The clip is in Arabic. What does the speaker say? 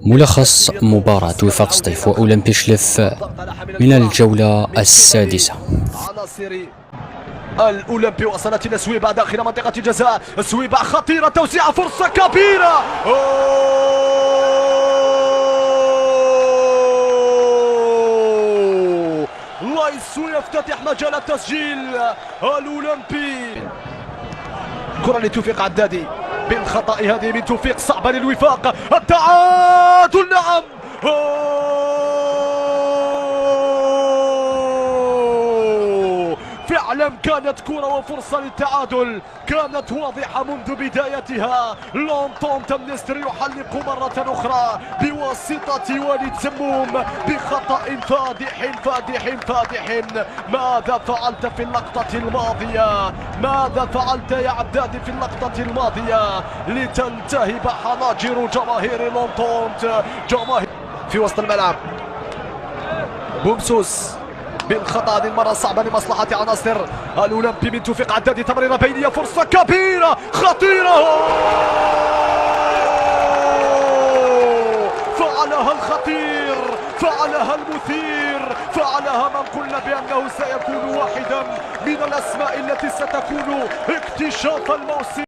ملخص مباراة وفاق سطيف وأولمبي شلف من الجولة السادسة. الأولمبي وصلت إلى سويبع داخل منطقة الجزاء. سويبع خطيرة، توزيع، فرصة كبيرة. لايسو يفتتح مجال التسجيل. الأولمبي كرة لتوفيق عدادي بالخطأ، هذه من توفيق صعبة للوفاق. التعادل، نعم. فعلا كانت كرة وفرصة للتعادل، كانت واضحة منذ بدايتها. لونتون تمنستر يحلق مرة أخرى بواسطة والد زموم بخطأ فادح فادح فادح. ماذا فعلت في اللقطة الماضية؟ ماذا فعلت يا عدادي في اللقطة الماضية لتلتهب حناجر جماهير لونتون؟ جماهير في وسط الملعب. بومسوس بالخطأ، هذه المرة صعبة لمصلحة عناصر الأولمبي. من توفيق عدادي، تمريرة بينية، فرصة كبيرة خطيرة. فعلها الخطير، فعلها المثير، فعلها من قلنا بأنه سيكون واحدا من الأسماء التي ستكون اكتشاف الموسم.